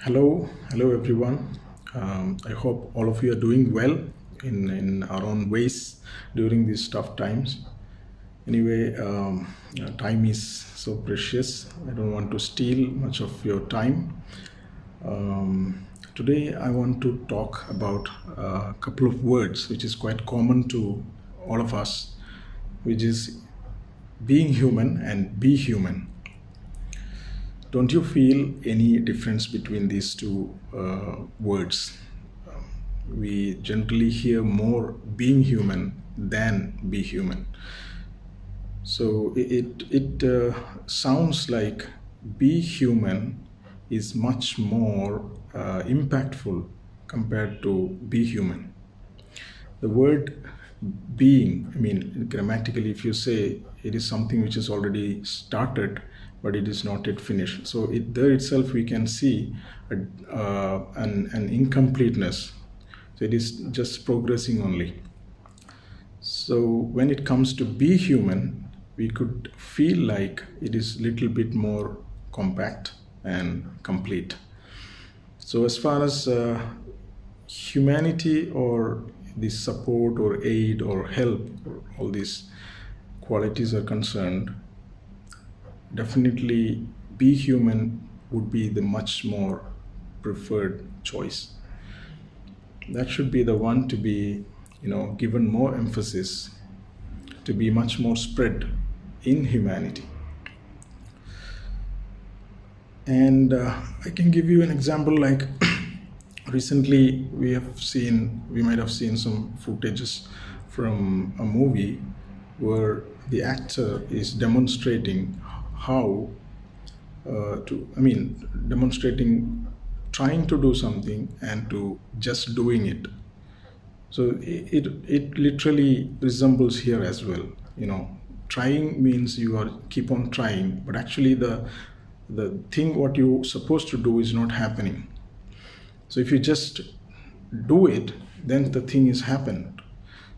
Hello everyone. I hope all of you are doing well in our own ways during these tough times. Anyway, time is so precious. I don't want to steal much of your time. Today, I want to talk about a couple of words which is quite common to all of us, which is being human and be human. Don't you feel any difference between these two words? We generally hear more being human than be human. So it sounds like be human is much more impactful compared to be human. The word being, I mean, grammatically, if you say it is something which is already started, but it is not yet finished. So there itself we can see an incompleteness. So it is just progressing only. So when it comes to be human, we could feel like it is a little bit more compact and complete. So as far as humanity or the support or aid or help, or all these qualities are concerned, definitely be human would be the much more preferred choice. That should be the one to be, given more emphasis, to be much more spread in humanity. And I can give you an example like recently we might have seen some footages from a movie where the actor is demonstrating how demonstrating trying to do something and to just doing it. So it literally resembles here as well. Trying means you are keep on trying, but actually the thing what you're supposed to do is not happening. So if you just do it, then the thing is happened.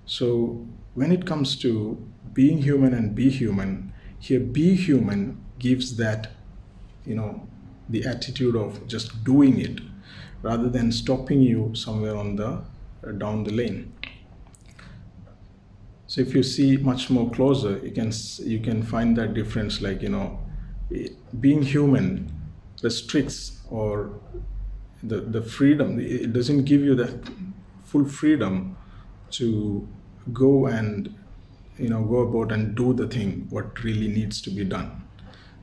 So when it comes to being human and be human, here be human gives that, the attitude of just doing it rather than stopping you somewhere on the down the lane. So if you see much more closer, you can find that difference. Like being human restricts or the freedom. It doesn't give you that full freedom to go and go about and do the thing what really needs to be done.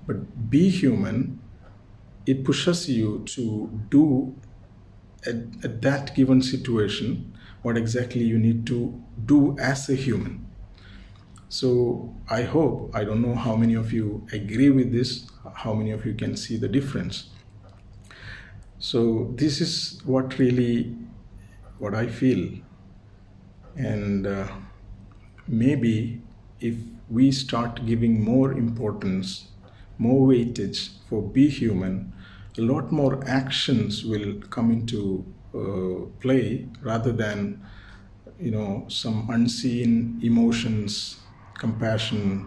But be human, it pushes you to do at that given situation what exactly you need to do as a human. So I don't know how many of you agree with this, how many of you can see the difference. So this is what I feel. And maybe if we start giving more importance, more weightage for be human, a lot more actions will come into play rather than some unseen emotions, compassion,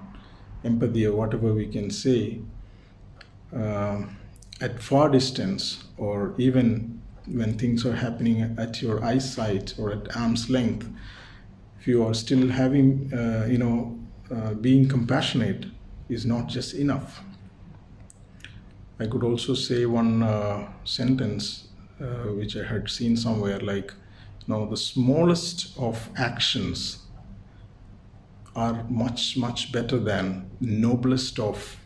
empathy, or whatever we can say at far distance, or even when things are happening at your eyesight or at arm's length. If you are still having being compassionate is not just enough. I could also say one sentence which I had seen somewhere, like, the smallest of actions are much, much better than noblest of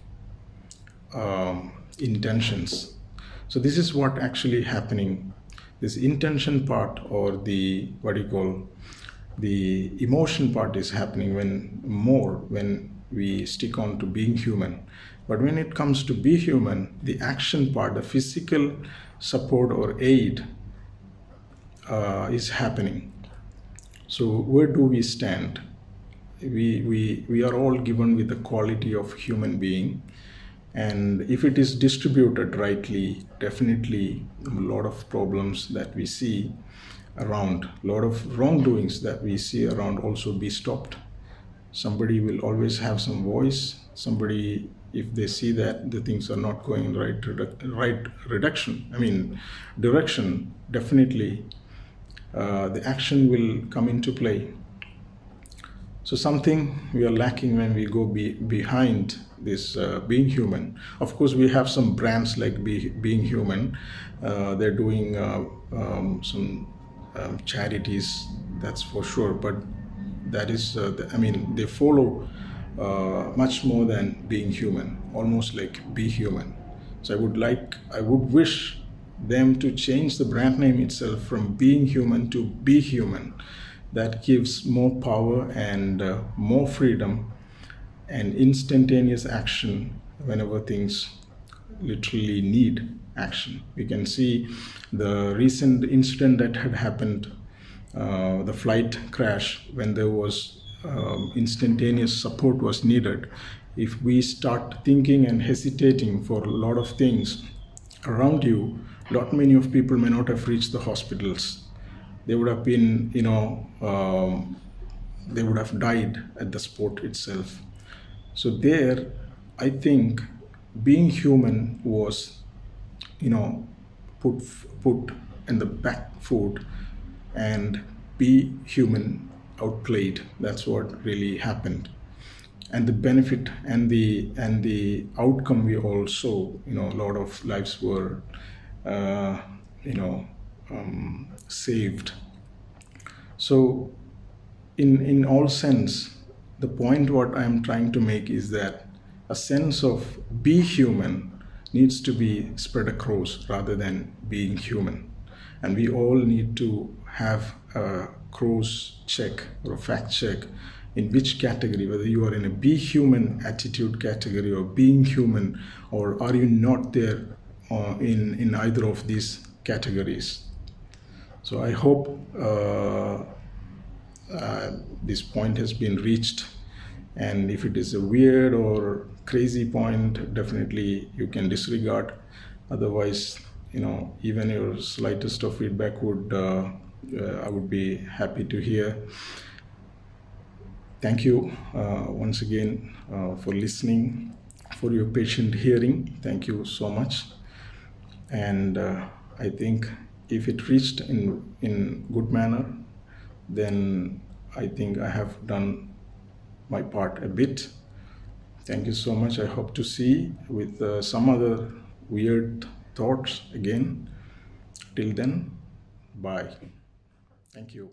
intentions. So this is what actually happening. This intention part, or the emotion part, is happening when we stick on to being human. But when it comes to be human, the action part, the physical support or aid is happening. So where do we stand? We are all given with the quality of human being, and if it is distributed rightly, definitely a lot of problems that we see around, a lot of wrongdoings that we see around also be stopped. Somebody will always have some voice. Somebody if they see that the things are not going in the right reduction, I mean direction, definitely the action will come into play. So something we are lacking when we go behind this being human. Of course, we have some brands like Being Human. They're doing some charities, that's for sure. But that is, I mean, they follow much more than being human, almost like be human. So I would wish them to change the brand name itself from being human to be human. That gives more power and more freedom and instantaneous action whenever things literally need action. We can see the recent incident that had happened, the flight crash, when there was instantaneous support was needed. If we start thinking and hesitating for a lot of things around you, not many of people may not have reached the hospitals. They would have been, they would have died at the sport itself. So there, I think being human was, put in the back foot, and be human outplayed. That's what really happened. And the benefit and the outcome, we also, a lot of lives were, you know, saved. So, in all sense, the point what I'm trying to make is that a sense of be human needs to be spread across rather than being human, and we all need to have a cross check or a fact check in which category, whether you are in a be human attitude category or being human, or are you not there in either of these categories. So I hope this point has been reached, and if it is a weird or crazy point, definitely you can disregard. Otherwise, even your slightest of feedback would I would be happy to hear. Thank you once again for listening, for your patient hearing. Thank you so much. And I think if it reached in good manner, then I think I have done my part a bit. Thank you so much. I hope to see with some other weird thoughts again. Till then, bye. Thank you.